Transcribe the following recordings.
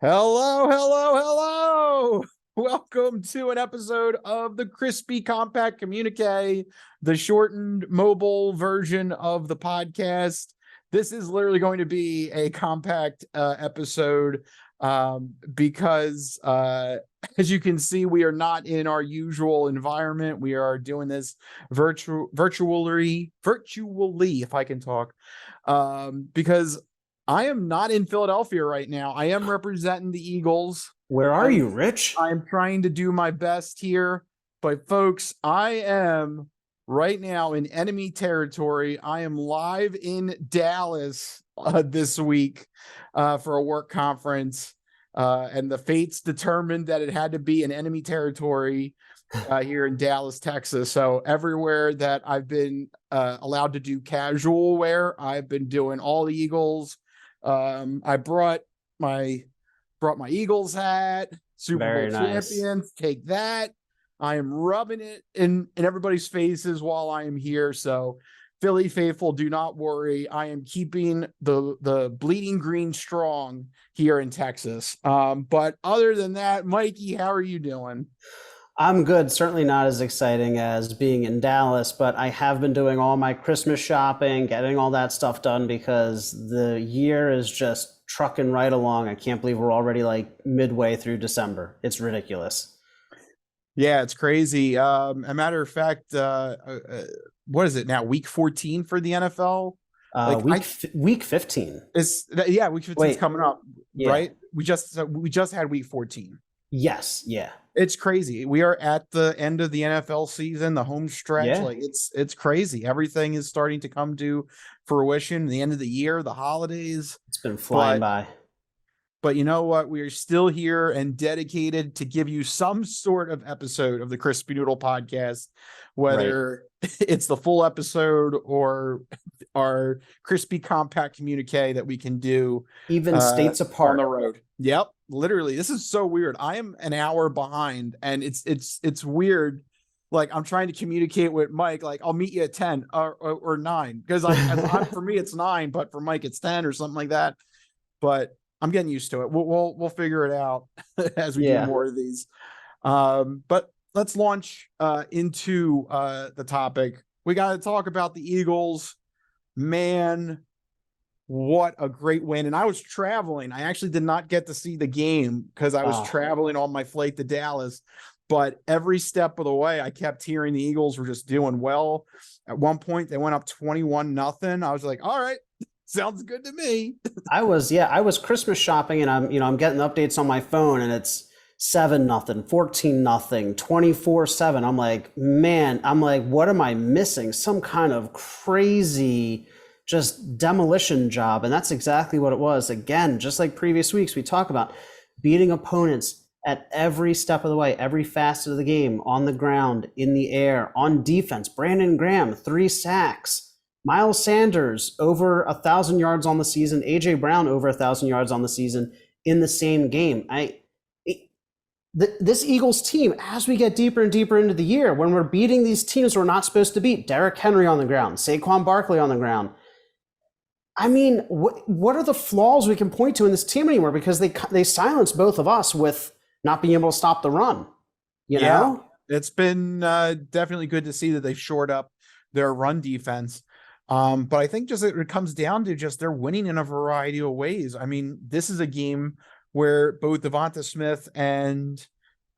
Hello, hello, hello. Welcome to an episode of the Crispy Compact Communiqué, the shortened mobile version of the podcast. This is literally going to be a compact episode because as you can see, we are not in our usual environment. We are doing this virtually, if I can talk, because I am not in Philadelphia right now. I am representing the Eagles. Where are you, Rich? I'm trying to do my best here, but folks, I am right now in enemy territory. I am live in Dallas this week for a work conference, and the fates determined that it had to be in enemy territory here in Dallas, Texas. So everywhere that I've been allowed to do casual wear, I've been doing all the Eagles. I brought my Eagles hat, Super Bowl champions. Take that. I am rubbing it in everybody's faces while I am here. So Philly faithful, do not worry. I am keeping the bleeding green strong here in Texas. But other than that, Mikey, how are you doing? I'm good. Certainly not as exciting as being in Dallas, but I have been doing all my Christmas shopping, getting all that stuff done because the year is just trucking right along. I can't believe we're already like midway through December. It's ridiculous. Yeah, it's crazy. A matter of fact, what is it now? Week 14 for the NFL? Week 15. Week 15 is coming up, Yeah. right? We just had week 14. Yes, yeah. It's crazy. We are at the end of the NFL season, the home stretch. Yeah. Like it's crazy. Everything is starting to come to fruition. The end of the year, the holidays. It's been flying by. But you know what? We are still here and dedicated to give you some sort of episode of the Crispy Noodle podcast, whether it's the full episode or our Crispy Compact Communique that we can do even states apart on the road. Yep. Literally. This is so weird. I am an hour behind and it's weird. Like I'm trying to communicate with Mike, like I'll meet you at 10 or 9 because for me it's 9, but for Mike it's 10 or something like that. But I'm getting used to it. We'll figure it out as we do more of these. But let's launch into the topic. We got to talk about the Eagles. Man, what a great win. And I was traveling. I actually did not get to see the game because I was traveling on my flight to Dallas. But every step of the way, I kept hearing the Eagles were just doing well. At one point, they went up 21-0. I was like, all right. Sounds good to me. I was Christmas shopping and I'm getting updates on my phone and it's 7-0, 14-0, 24-7. I'm like, man, what am I missing? Some kind of crazy just demolition job. And that's exactly what it was. Again, just like previous weeks, we talk about beating opponents at every step of the way, every facet of the game, on the ground, in the air, on defense. Brandon Graham, 3 sacks. Miles Sanders over 1,000 yards on the season. AJ Brown over 1,000 yards on the season in the same game. This Eagles team, as we get deeper and deeper into the year, when we're beating these teams we're not supposed to beat, Derrick Henry on the ground, Saquon Barkley on the ground. I mean, what are the flaws we can point to in this team anymore? Because they silence both of us with not being able to stop the run. You know? It's been definitely good to see that they've shored up their run defense. But I think just it comes down to just they're winning in a variety of ways. I mean, this is a game where both Devonta Smith and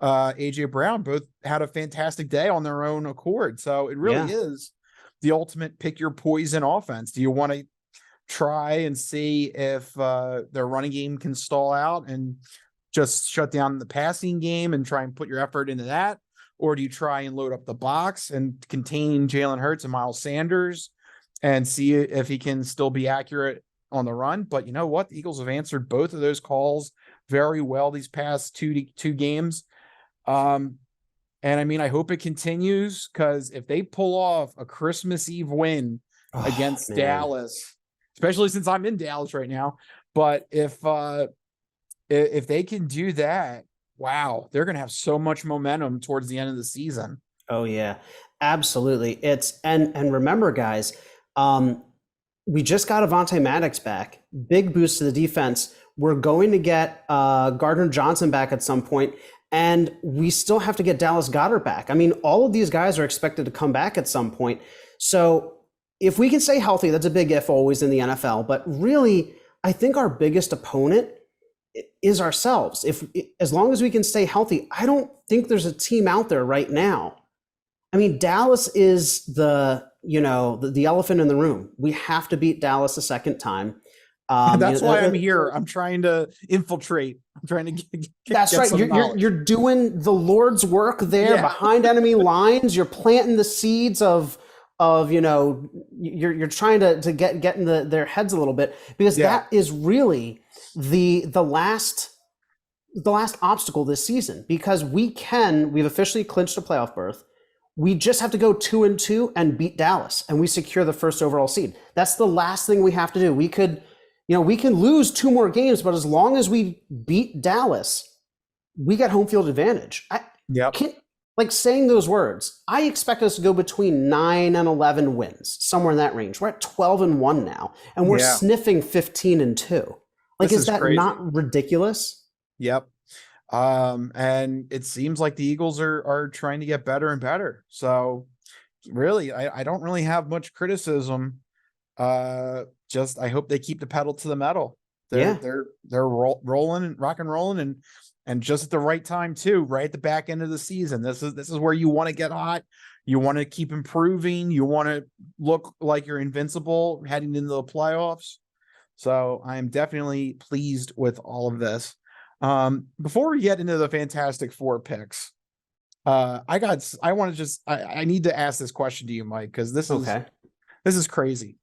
AJ Brown both had a fantastic day on their own accord. So it really is the ultimate pick your poison offense. Do you want to try and see if their running game can stall out and just shut down the passing game and try and put your effort into that? Or do you try and load up the box and contain Jalen Hurts and Miles Sanders and see if he can still be accurate on the run? But you know what? The Eagles have answered both of those calls very well these past two games. And I mean, I hope it continues because if they pull off a Christmas Eve win against Dallas, especially since I'm in Dallas right now, but if they can do that, wow, they're going to have so much momentum towards the end of the season. Oh yeah, absolutely. And remember guys, we just got Avonte Maddox back. Big boost to the defense. We're going to get Gardner Johnson back at some point, and we still have to get Dallas Goedert back. I mean, all of these guys are expected to come back at some point. So if we can stay healthy, that's a big if always in the NFL. But really, I think our biggest opponent is ourselves. As long as we can stay healthy, I don't think there's a team out there right now. I mean, Dallas is the elephant in the room. We have to beat Dallas a second time. That's why I'm here. I'm trying to infiltrate. I'm trying to that's right. You're doing the Lord's work there behind enemy lines. You're planting the seeds of you're trying to get in their heads a little bit, because that is really the last obstacle this season, because we've officially clinched a playoff berth. We just have to go 2-2 and beat Dallas, and we secure the first overall seed. That's the last thing we have to do. We can lose 2 more games, but as long as we beat Dallas, we get home field advantage. Saying those words, I expect us to go between 9 and 11 wins, somewhere in that range. We're at 12-1 now, and we're sniffing 15-2. Is that crazy. Not ridiculous? Yep. And it seems like the Eagles are trying to get better and better. So really, I don't really have much criticism. Just I hope they keep the pedal to the metal. They're rolling and rock and rolling and just at the right time too, right at the back end of the season. This is where you want to get hot. You want to keep improving. You want to look like you're invincible heading into the playoffs. So I am definitely pleased with all of this. Before we get into the Fantastic Four picks, I need to ask this question to you, Mike, because this is crazy.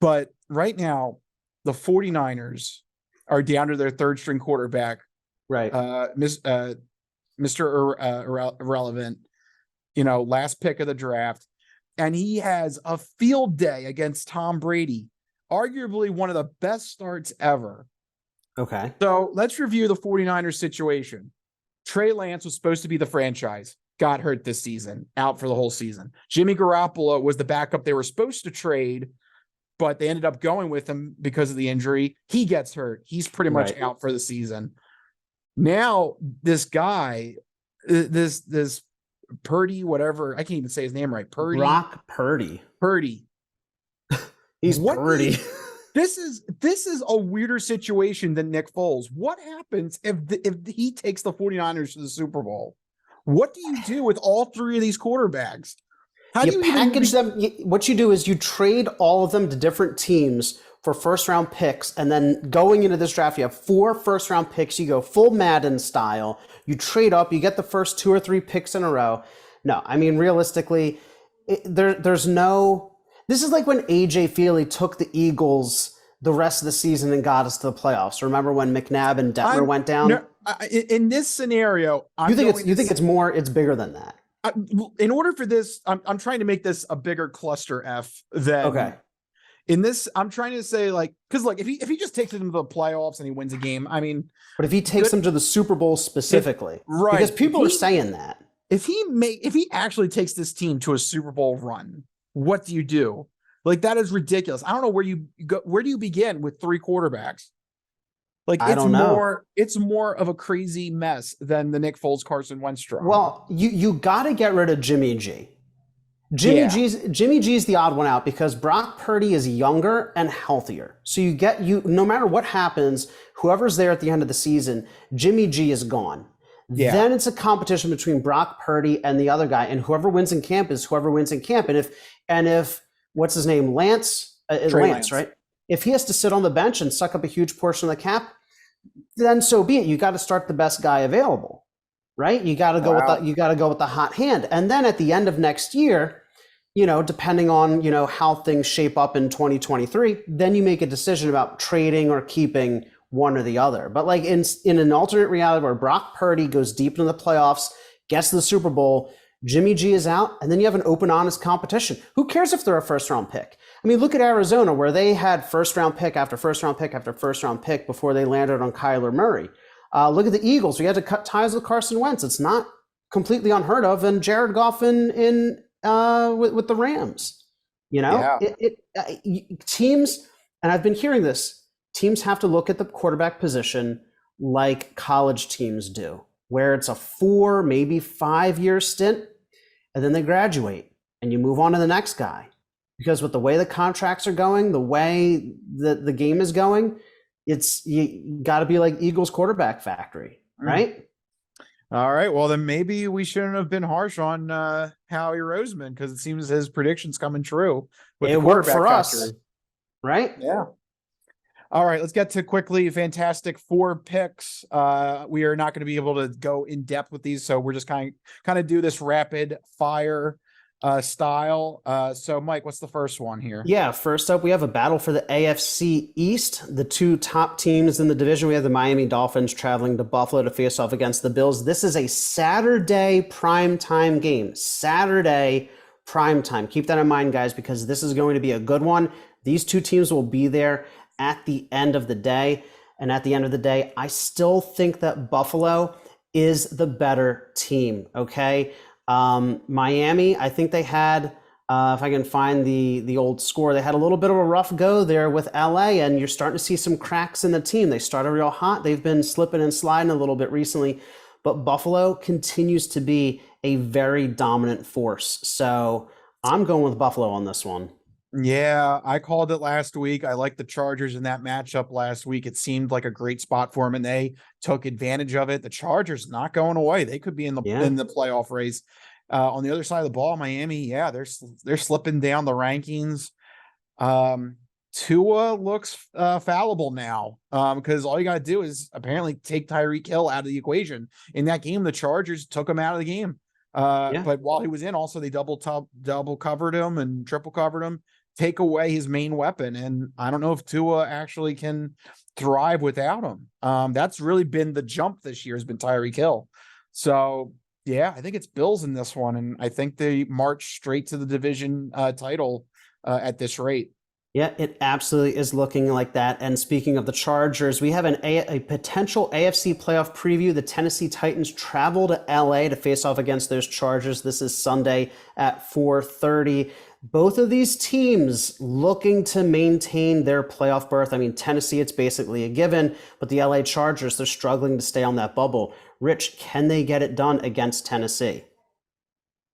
But right now, the 49ers are down to their third string quarterback, right? Mr. Irrelevant, last pick of the draft, and he has a field day against Tom Brady, arguably one of the best starts ever. Okay. So let's review the 49ers situation. Trey Lance was supposed to be the franchise, got hurt this season, out for the whole season. Jimmy Garoppolo was the backup they were supposed to trade, but they ended up going with him because of the injury. He gets hurt. He's pretty much out for the season. Now this guy, this Purdy, whatever, I can't even say his name right. Brock Purdy. He's Purdy. This is a weirder situation than Nick Foles. What happens if he takes the 49ers to the Super Bowl? What do you do with all 3 of these quarterbacks? How do you package them? What you do is you trade all of them to different teams for first-round picks, and then going into this draft, you have 4 first-round picks. You go full Madden style. You trade up. You get the first 2 or 3 picks in a row. No, I mean, realistically, there's no... This is like when A.J. Feely took the Eagles the rest of the season and got us to the playoffs. Remember when McNabb and Detmer went down? No, in this scenario, you think it's bigger than that? In order for this, I'm trying to make this a bigger cluster F than okay. In this, I'm trying to say because if he just takes it into the playoffs and he wins a game, I mean, but if he takes them to the Super Bowl specifically, right? Because people are saying that if he actually takes this team to a Super Bowl run, what do you do? That is ridiculous. I don't know where you go. Where do you begin with 3 quarterbacks? I don't know. It's more of a crazy mess than the Nick Foles, Carson Wentz drama. Well, you got to get rid of Jimmy G. Jimmy G's the odd one out because Brock Purdy is younger and healthier. So no matter what happens, whoever's there at the end of the season, Jimmy G is gone. Yeah. Then it's a competition between Brock Purdy and the other guy, and whoever wins in camp is whoever wins in camp. And if what's his name, Lance, right? If he has to sit on the bench and suck up a huge portion of the cap, then so be it. You got to start the best guy available, right? You got to go with the hot hand. And then at the end of next year, depending on, how things shape up in 2023, then you make a decision about trading or keeping one or the other. But in an alternate reality where Brock Purdy goes deep into the playoffs, gets to the Super Bowl, Jimmy G is out, and then you have an open, honest competition. Who cares if they're a first-round pick? I mean, look at Arizona, where they had first-round pick after first-round pick after first-round pick before they landed on Kyler Murray. Look at the Eagles. We had to cut ties with Carson Wentz. It's not completely unheard of. And Jared Goff with the Rams. Teams, and I've been hearing this, teams have to look at the quarterback position like college teams do, where it's a 4, maybe 5 year stint, and then they graduate and you move on to the next guy. Because with the way the contracts are going, the way that the game is going, you got to be like Eagles quarterback factory, right? All right. Well, then maybe we shouldn't have been harsh on Howie Roseman, because it seems his prediction's coming true with It the worked quarterback for factory. us, right? Yeah. All right, let's get to quickly Fantastic Four picks. We are not going to be able to go in depth with these, so we're just kind of do this rapid fire style. So Mike, what's the first one here? Yeah, first up, we have a battle for the AFC East. The two top teams in the division, we have the Miami Dolphins traveling to Buffalo to face off against the Bills. This is a Saturday primetime game. Saturday primetime. Keep that in mind, guys, because this is going to be a good one. These two teams will be there at the end of the day. And at the end of the day, I still think that Buffalo is the better team, okay? Miami, I think they had, if I can find the old score, they had a little bit of a rough go there with LA, and you're starting to see some cracks in the team. They started real hot. They've been slipping and sliding a little bit recently, but Buffalo continues to be a very dominant force. So I'm going with Buffalo on this one. Yeah, I called it last week. I liked the Chargers in that matchup last week. It seemed like a great spot for them, and they took advantage of it. The Chargers not going away. They could be in the playoff race. On the other side of the ball, Miami, yeah, they're slipping down the rankings. Tua looks fallible now, because all you got to do is apparently take Tyreek Hill out of the equation. In that game, the Chargers took him out of the game. But while he was in, also they double covered him and triple covered him, take away his main weapon. And I don't know if Tua actually can thrive without him. That's really been the jump this year, has been Tyreek Hill. So yeah, I think it's Bills in this one. And I think they march straight to the division title at this rate. Yeah, it absolutely is looking like that. And speaking of the Chargers, we have a potential AFC playoff preview. The Tennessee Titans travel to LA to face off against those Chargers. This is Sunday at 4:30. Both of these teams looking to maintain their playoff berth. I mean, Tennessee, it's basically a given, but the LA Chargers, they're struggling to stay on that bubble. Rich, can they get it done against Tennessee?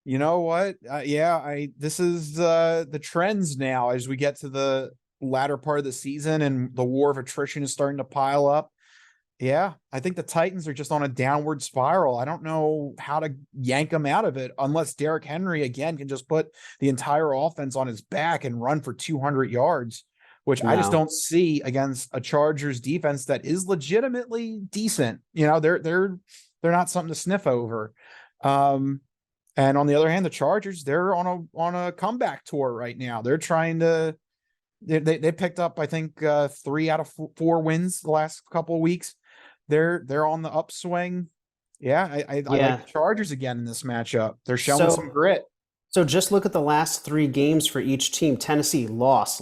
You know what? This is the trends now as we get to the latter part of the season and the war of attrition is starting to pile up. Yeah, I think the Titans are just on a downward spiral. I don't know how to yank them out of it unless Derrick Henry again can just put the entire offense on his back and run for 200 yards, which I just don't see against a Chargers defense that is legitimately decent. You know, they're not something to sniff over. And on the other hand, the Chargers, they're on a comeback tour right now. They're trying to they picked up, I think, 3 out of 4 wins the last couple of weeks. They're on the upswing. Yeah, I like the Chargers again in this matchup. They're showing some grit. So just look at the last 3 games for each team. Tennessee, loss.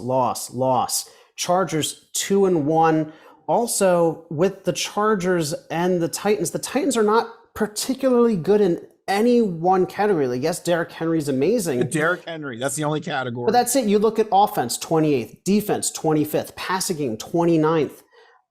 Chargers, 2-1. Also, with the Chargers and the Titans are not particularly good in any one category. Like, yes, Derrick Henry's amazing. Derrick Henry, that's the only category. But that's it. You look at offense, 28th, defense, 25th, passing game, 29th.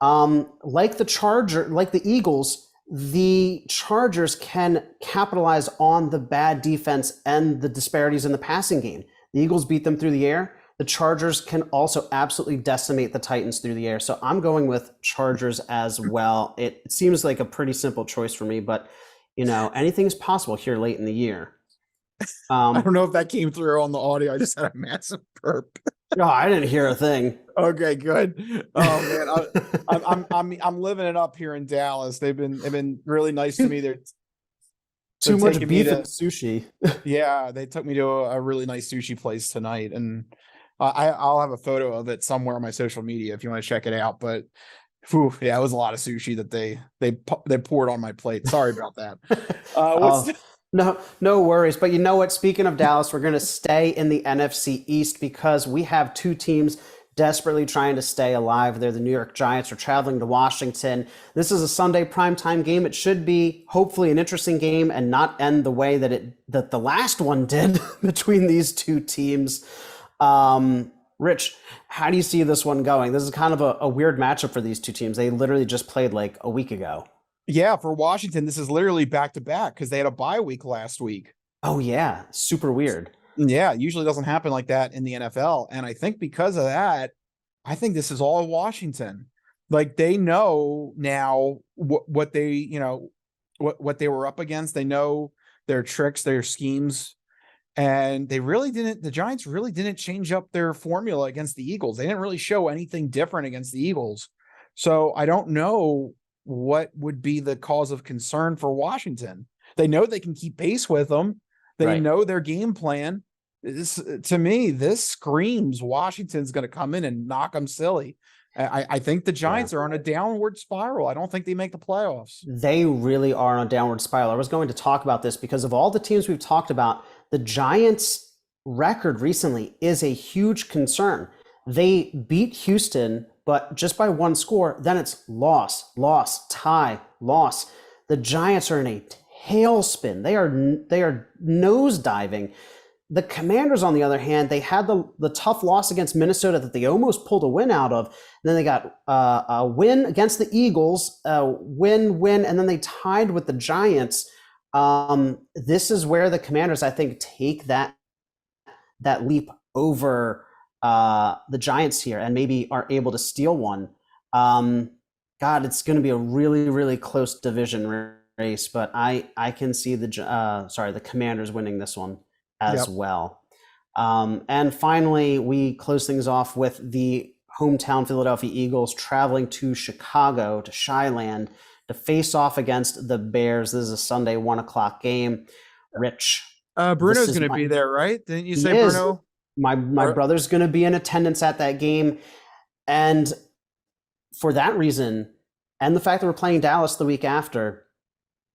Like the Eagles, the Chargers can capitalize on the bad defense and the disparities in the passing game. The Eagles beat them through the air. The Chargers can also absolutely decimate the Titans through the air. So I'm going with Chargers as well. It seems like a pretty simple choice for me, but you know, anything's possible here late in the year. I don't know if that came through on the audio. I just had a massive burp. No, I didn't hear a thing. Okay, good. Oh man, I'm living it up here in Dallas. They've been really nice to me. They're too much beef and sushi. Yeah, they took me to a really nice sushi place tonight, and I'll have a photo of it somewhere on my social media if you want to check it out. But yeah, it was a lot of sushi that they poured on my plate. Sorry about that. No worries. But you know what? Speaking of Dallas, we're going to stay in the NFC East because we have 2 teams desperately trying to stay alive. They're the New York Giants are traveling to Washington. This is a Sunday primetime game. It should be hopefully an interesting game and not end the way that the last one did between these 2 teams. Rich, how do you see this one going? This is kind of a weird matchup for these two teams. They literally just played like a week ago. Yeah, for Washington, this is literally back to back because they had a bye week last week. Oh yeah, super weird. Yeah, it usually doesn't happen like that in the NFL. And I think because of that, I think this is all Washington. Like they know now what they, what they were up against. They know their tricks, their schemes, and the Giants really didn't change up their formula against the Eagles. They didn't really show anything different against the Eagles. So I don't know what would be the cause of concern for Washington. They know they can keep pace with them. They Right. know their game plan. To me, this screams Washington's going to come in and knock them silly. I think the Yeah. Giants are on a downward spiral. I don't think they make the playoffs. They really are on a downward spiral. I was going to talk about this because of all the teams we've talked about, the Giants' record recently is a huge concern. They beat Houston, but just by one score, then it's loss, tie, loss. The Giants are in a tailspin. They are nosediving. The Commanders, on the other hand, they had the tough loss against Minnesota that they almost pulled a win out of. And then they got a win against the Eagles, win, and then they tied with the Giants. This is where the Commanders, I think, take that leap over the Giants here and maybe are able to steal one. God, it's going to be a really, really close division race, but I can see the Commanders winning this one as well. And finally, we close things off with the hometown Philadelphia Eagles traveling to Chicago, to Shyland, to face off against the Bears. This is a Sunday 1:00 game. Rich. Bruno's going to be there, right? Didn't you say Bruno? My brother's going to be in attendance at that game. And for that reason, and the fact that we're playing Dallas the week after,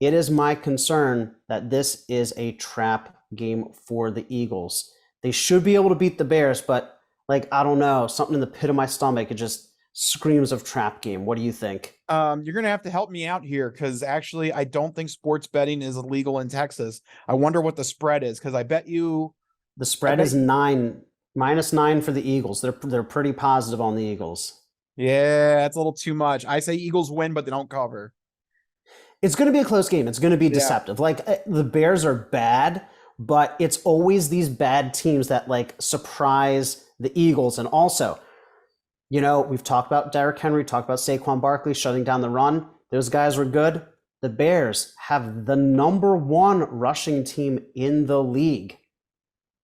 it is my concern that this is a trap game for the Eagles. They should be able to beat the Bears, but I don't know, something in the pit of my stomach, it just screams of trap game. What do you think? You're going to have to help me out here because actually I don't think sports betting is illegal in Texas. I wonder what the spread is because I bet you the spread is -9 for the Eagles. They're pretty positive on the Eagles. Yeah, that's a little too much. I say Eagles win, but they don't cover. It's going to be a close game. It's going to be deceptive. The Bears are bad, but it's always these bad teams that surprise the Eagles. And also, we've talked about Derrick Henry, talked about Saquon Barkley shutting down the run. Those guys were good. The Bears have the #1 rushing team in the league.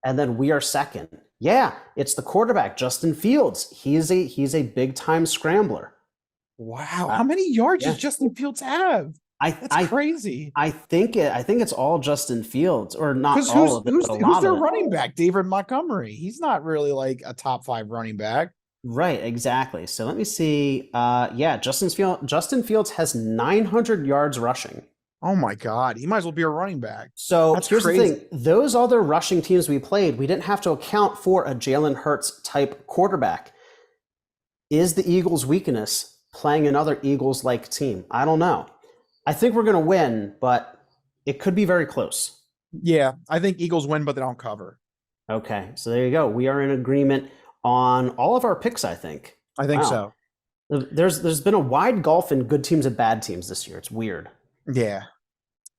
And then we are second. Yeah, it's the quarterback, Justin Fields. He's a big time scrambler. Wow. How many yards does Justin Fields have? That's crazy. I think it's all Justin Fields, or not all of it, but a lot who's their of it. running back? David Montgomery. He's not really a top 5 running back. Right, exactly. So let me see. Justin Fields has 900 yards rushing. Oh my God. He might as well be a running back. So here's the thing. Those other rushing teams we played, we didn't have to account for a Jalen Hurts type quarterback. Is the Eagles' weakness playing another Eagles-like team? I don't know. I think we're going to win, but it could be very close. Yeah, I think Eagles win, but they don't cover. Okay, so there you go. We are in agreement on all of our picks, I think. I think so. There's been a wide gulf in good teams and bad teams this year. It's weird. Yeah.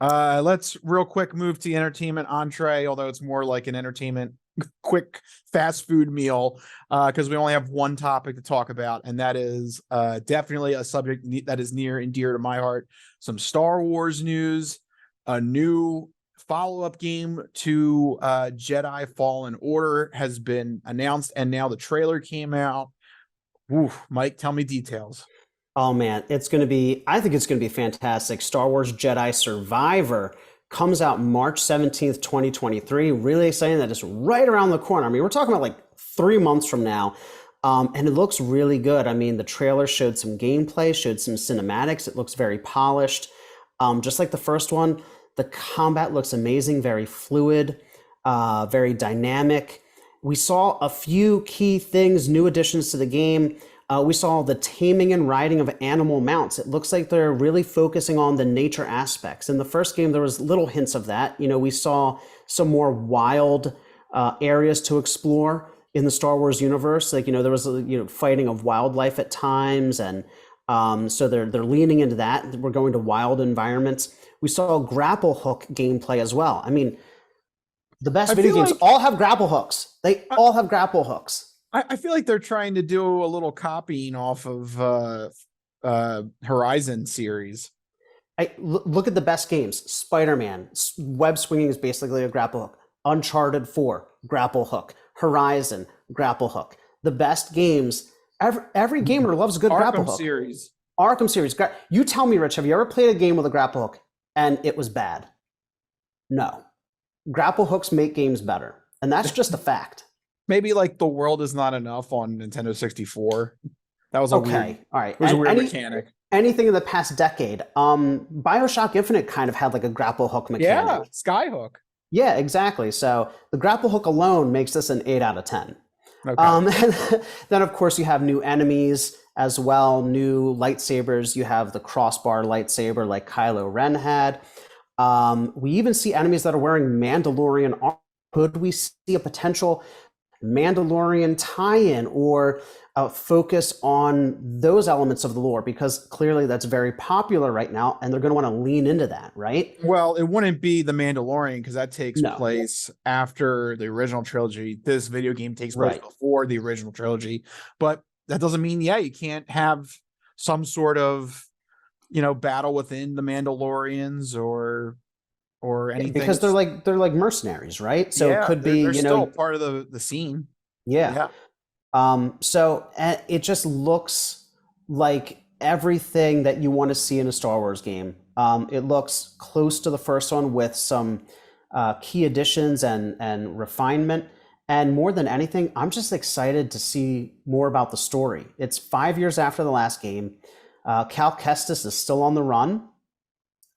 Let's real quick move to entertainment entree, although it's more like an entertainment quick fast food meal, because we only have one topic to talk about, and that is definitely a subject that is near and dear to my heart. Some Star Wars news, a new follow-up game to Jedi Fallen Order has been announced, and now the trailer came out. Oof, Mike, tell me details. Oh man, I think it's going to be fantastic. Star Wars Jedi Survivor comes out March 17th, 2023. Really exciting that it's right around the corner. I mean, we're talking about 3 months from now. And it looks really good. I mean, the trailer showed some gameplay, showed some cinematics. It looks very polished. Just like the first one, the combat looks amazing, very fluid, very dynamic. We saw a few key things, new additions to the game. We saw the taming and riding of animal mounts. It looks like they're really focusing on the nature aspects. In the first game, there was little hints of that. We saw some more wild areas to explore. in the Star Wars universe. Like, there was fighting of wildlife at times, and so they're leaning into that. We're going to wild environments. We saw grapple hook gameplay as well. I mean, the best I video feel games like all have grapple hooks. They all have grapple hooks. I feel like they're trying to do a little copying off of Horizon series. Look at the best games. Spider-Man, web swinging is basically a grapple hook. Uncharted 4, grapple hook. Horizon, grapple hook. The best games. Every gamer loves a good grapple Arkham hook. series. Arkham series. You tell me, Rich, have you ever played a game with a grapple hook and it was bad? No. Grapple hooks make games better, and that's just a fact. Maybe like The World Is Not Enough on Nintendo 64. That was okay. All right. It was a weird mechanic. Anything in the past decade. BioShock Infinite kind of had like a grapple hook mechanic. Yeah, Skyhook. Yeah, exactly. So the grapple hook alone makes this an 8 out of 10. Okay. And then, of course, you have new enemies as well, new lightsabers. You have the crossbar lightsaber like Kylo Ren had. We even see enemies that are wearing Mandalorian armor. Could we see a potential Mandalorian tie-in or focus on those elements of the lore? Because clearly that's very popular right now, and they're going to want to lean into that, right? Well, it wouldn't be the Mandalorian because that takes place after the original trilogy. This video game takes place before the original trilogy, but that doesn't mean, you can't have some sort of, battle within the Mandalorians or anything. Because they're like mercenaries, right? So it could be, they're still part of the scene. Yeah. So it just looks like everything that you want to see in a Star Wars game. It looks close to the first one with some key additions and refinement. And more than anything, I'm just excited to see more about the story. It's 5 years after the last game. Cal Kestis is still on the run.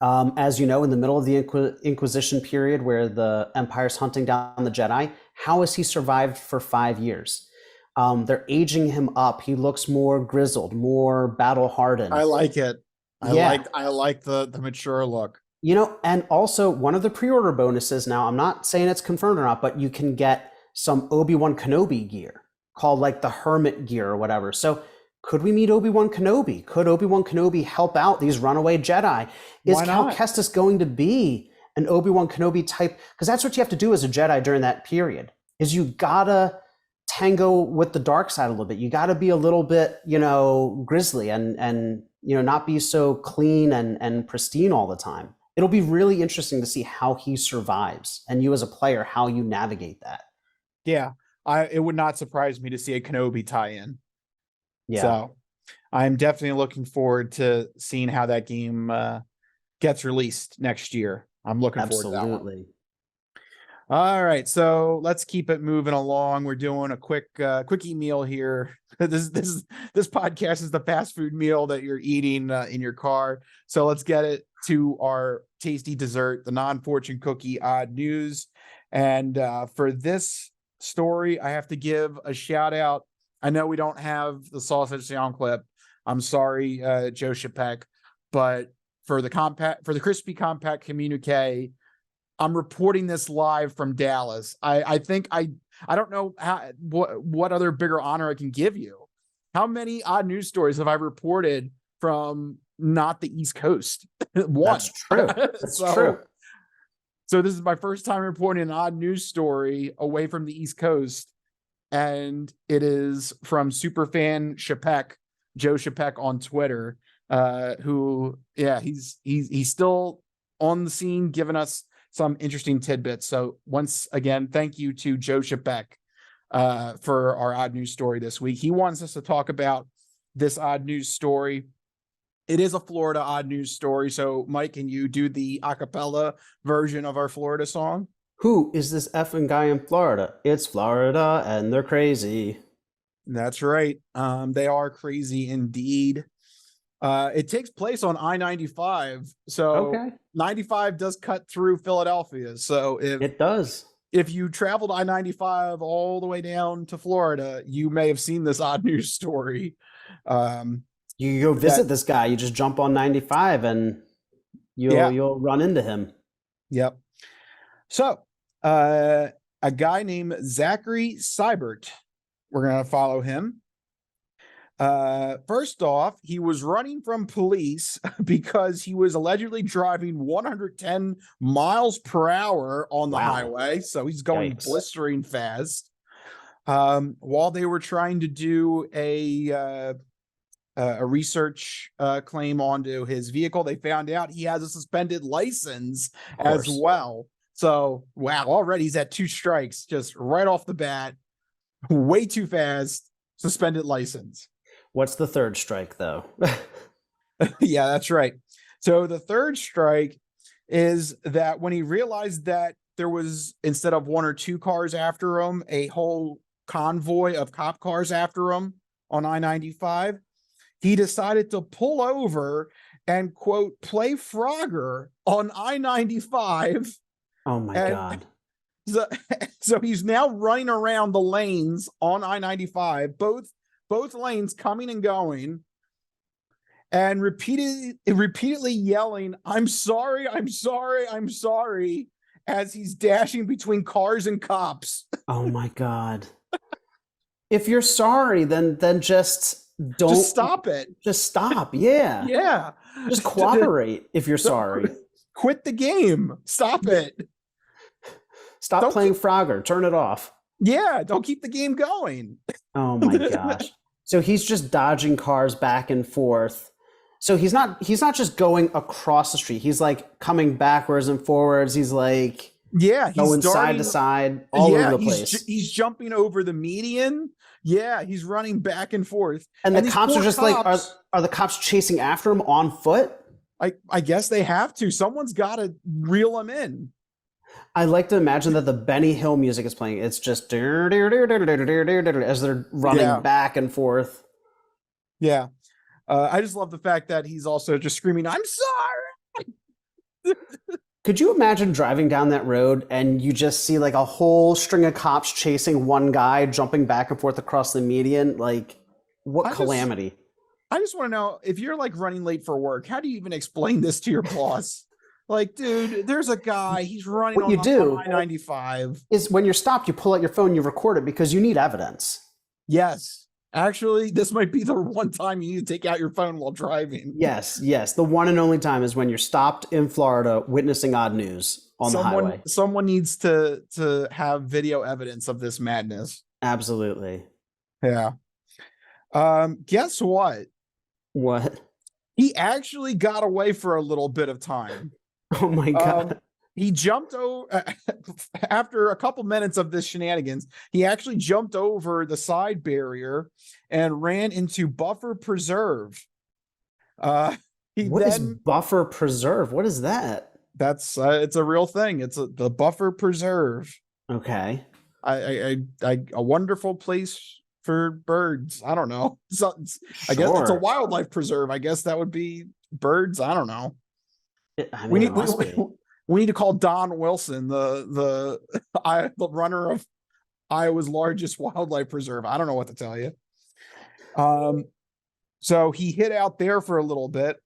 As you know, in the middle of the Inquisition period where the Empire's hunting down the Jedi, how has he survived for 5 years? They're aging him up. He looks more grizzled, more battle hardened. I like it. I like the mature look. And also one of the pre-order bonuses now, I'm not saying it's confirmed or not, but you can get some Obi-Wan Kenobi gear called like the Hermit gear or whatever. So could we meet Obi-Wan Kenobi? Could Obi-Wan Kenobi help out these runaway Jedi? Is Cal Kestis going to be an Obi-Wan Kenobi type? Because that's what you have to do as a Jedi during that period, is you gotta tango with the dark side a little bit. You gotta be a little bit, grisly and not be so clean and pristine all the time. It'll be really interesting to see how he survives, and you as a player, how you navigate that. Yeah, it would not surprise me to see a Kenobi tie-in. Yeah. So I'm definitely looking forward to seeing how that game gets released next year. I'm looking forward to that one. Absolutely. All right, so let's keep it moving along. We're doing a quickie meal here. This podcast is the fast food meal that you're eating in your car. So let's get it to our tasty dessert, the non-fortune cookie odd news. And for this story, I have to give a shout out. I know we don't have the sausage sound clip. I'm sorry, Joe Shapek, but for the Crispy Compact Communiqué, I'm reporting this live from Dallas. I think I don't know what other bigger honor I can give you. How many odd news stories have I reported from not the East Coast? One. That's true. That's true. So this is my first time reporting an odd news story away from the East Coast. And it is from superfan Shapek, Joe Shapek on Twitter, he's still on the scene, giving us some interesting tidbits. So once again, thank you to Joe Shapek for our odd news story this week. He wants us to talk about this odd news story. It is a Florida odd news story. So Mike, can you do the a cappella version of our Florida song? Who is this effing guy in Florida? It's Florida, and they're crazy. That's right. They are crazy indeed. It takes place on I-95. So 95 does cut through Philadelphia. So it does. If you traveled I-95 all the way down to Florida, you may have seen this odd news story. You go visit this guy, you just jump on 95 and you'll run into him. Yep. So a guy named Zachary Seibert We're going to follow him. First off, he was running from police because he was allegedly driving 110 miles per hour on the Wow. highway. So he's going Yikes. blistering fast. While they were trying to do a research claim onto his vehicle, they found out he has a suspended license Of as course. well. So, wow, already he's at 2 strikes just right off the bat. Way too fast, suspended license. What's the third strike, though? Yeah, that's right. So the third strike is that when he realized that there was, instead of 1 or 2 cars after him, a whole convoy of cop cars after him on I-95, he decided to pull over and, quote, play Frogger on I-95. Oh my God. So he's now running around the lanes on I-95, both lanes coming and going, and repeatedly yelling, "I'm sorry, I'm sorry, I'm sorry," as he's dashing between cars and cops. Oh my God. If you're sorry, then just don't Just stop it. Just stop. Yeah. Yeah. Just cooperate if you're sorry. Quit the game. Stop it. Stop playing Frogger. Turn it off. Yeah, don't keep the game going. Oh my gosh. So he's just dodging cars back and forth. So he's not just going across the street. He's like coming backwards and forwards. He's like he's going side to side all over the place. He's jumping over the median. Yeah, he's running back and forth. And the cops are just like, are the cops chasing after him on foot? I guess they have to. Someone's got to reel him in. I like to imagine that the Benny Hill music is playing. It's just as they're running back and forth. Yeah. I just love the fact that he's also just screaming, "I'm sorry." Could you imagine driving down that road and you just see like a whole string of cops chasing one guy, jumping back and forth across the median? Like, what calamity? I just want to know, if you're like running late for work, how do you even explain this to your boss? Like, dude, there's a guy, he's running on I-95. Is when you're stopped, you pull out your phone, you record it because you need evidence. Yes. Actually, this might be the one time you need to take out your phone while driving. Yes. The one and only time is when you're stopped in Florida witnessing odd news on the highway. Someone needs to have video evidence of this madness. Absolutely. Yeah. Guess what? What? He actually got away for a little bit of time. Oh my God. He jumped over after a couple minutes of this shenanigans. He actually jumped over the side barrier and ran into Buffer Preserve. What is Buffer Preserve? What is that? That's it's a real thing. It's the Buffer Preserve. Okay. A wonderful place for birds. I don't know. I guess it's a wildlife preserve. I guess that would be birds. I don't know. We need to call Don Wilson, the runner of Iowa's largest wildlife preserve. I don't know what to tell you. So he hid out there for a little bit,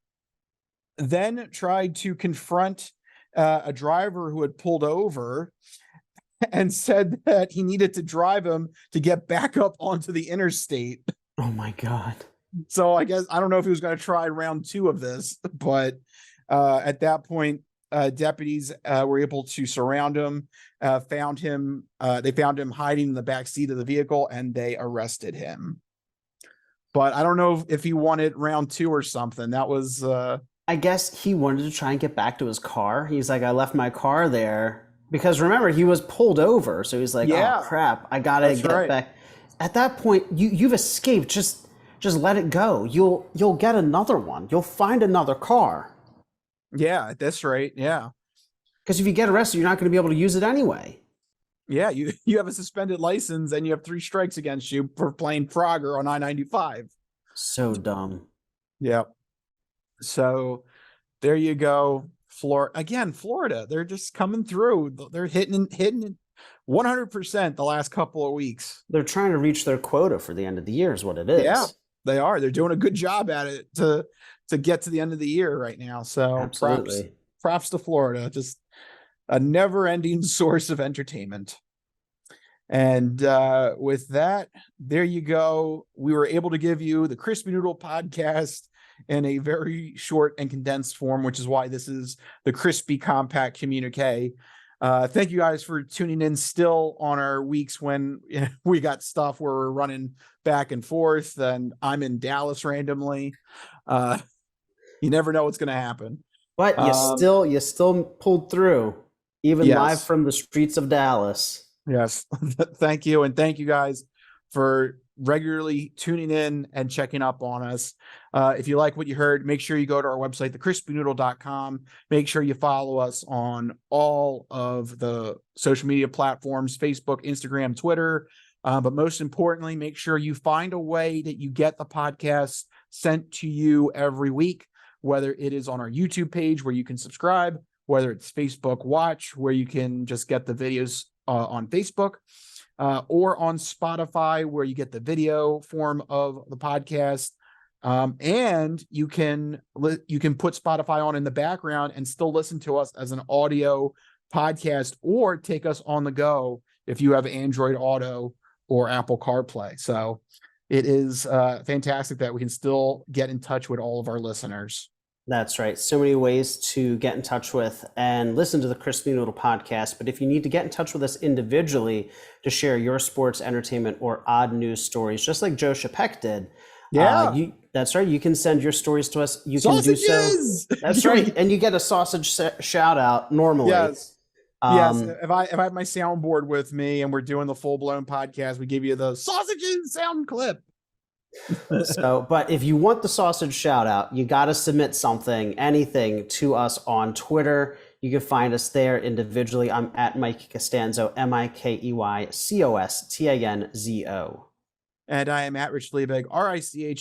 then tried to confront a driver who had pulled over and said that he needed to drive him to get back up onto the interstate. Oh my God. So I guess, I don't know if he was going to try round 2 of this, but at that point, deputies were able to surround him, they found him hiding in the back seat of the vehicle, and they arrested him. But I don't know if he wanted round 2 or something. That was I guess he wanted to try and get back to his car. He's like, I left my car there. Because remember, he was pulled over. So he's like, oh crap, I gotta get back. At that point, you've escaped. Just let it go. You'll get another one. You'll find another car. Yeah, at this rate, yeah. Because if you get arrested, you're not going to be able to use it anyway. Yeah, you have a suspended license and you have 3 strikes against you for playing Frogger on I-95. So dumb. Yeah. So there you go. Florida, they're just coming through. They're hitting 100% the last couple of weeks. They're trying to reach their quota for the end of the year is what it is. Yeah, they are. They're doing a good job at it to get to the end of the year right now. So absolutely. Props to Florida. Just a never-ending source of entertainment. And with that, there you go. We were able to give you the Crispy Noodle podcast in a very short and condensed form, which is why this is the Crispy Compact Communiqué. Thank you guys for tuning in still on our weeks when we got stuff where we're running back and forth and I'm in Dallas randomly. You never know what's going to happen. But you still pulled through, even live Yes. from the streets of Dallas. Yes. Thank you. And thank you guys for regularly tuning in and checking up on us. If you like what you heard, make sure you go to our website, thecrispynoodle.com. Make sure you follow us on all of the social media platforms, Facebook, Instagram, Twitter. But most importantly, make sure you find a way that you get the podcast sent to you every week, whether it is on our YouTube page where you can subscribe, whether it's Facebook Watch, where you can just get the videos on Facebook, or on Spotify, where you get the video form of the podcast. And you can put Spotify on in the background and still listen to us as an audio podcast, or take us on the go if you have Android Auto or Apple CarPlay. So it is fantastic that we can still get in touch with all of our listeners. That's right. So many ways to get in touch with and listen to the Crispy Noodle podcast. But if you need to get in touch with us individually to share your sports, entertainment, or odd news stories, just like Joe Chapek did, that's right. You can send your stories to us. You Sausages! Can do so. That's right. And you get a sausage shout out normally. Yes. Yes. If I have my soundboard with me and we're doing the full blown podcast, we give you the sausages sound clip. So, but if you want the sausage shout out, you got to submit anything to us on Twitter. You can find us there individually. I'm at Mike Costanzo, MikeYCostanzo. And I am at Rich Liebig, RichLiebig.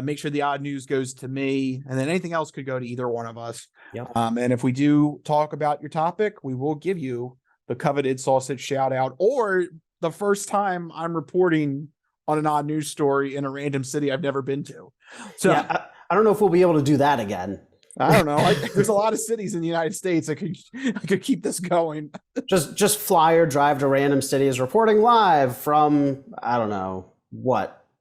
Make sure the odd news goes to me, and then anything else could go to either one of us. Yep. And if we do talk about your topic, we will give you the coveted sausage shout out, or the first time I'm reporting on an odd news story in a random city I've never been to. So yeah, I don't know if we'll be able to do that again. I don't know. There's a lot of cities in the United States I could keep this going. Just fly or drive to random cities, reporting live from, I don't know,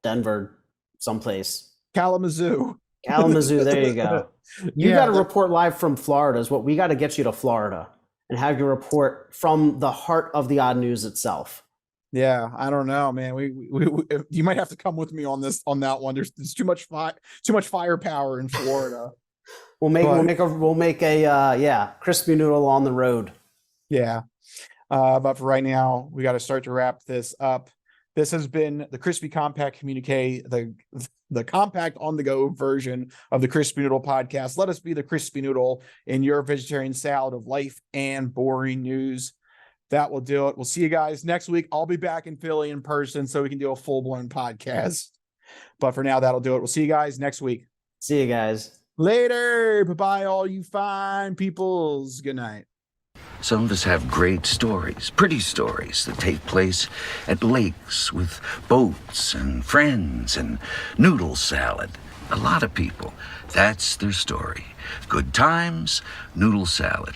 Denver, someplace. Kalamazoo. There you go. You got to report live from Florida is what we got to get you to Florida and have you report from the heart of the odd news itself. Yeah, I don't know, man. We you might have to come with me on that one. There's too much firepower in Florida. We'll make a crispy noodle on the road. Yeah. But for right now, we got to start to wrap this up. This has been the Crispy Compact Communiqué, the compact on the go version of the Crispy Noodle podcast. Let us be the Crispy Noodle in your vegetarian salad of life and boring news. That will do it. We'll see you guys next week. I'll be back in Philly in person so we can do a full-blown podcast. But for now, that'll do it. We'll see you guys next week. See you guys. Later. Bye-bye, all you fine peoples. Good night. Some of us have great stories, pretty stories that take place at lakes with boats and friends and noodle salad. A lot of people, that's their story. Good times, noodle salad.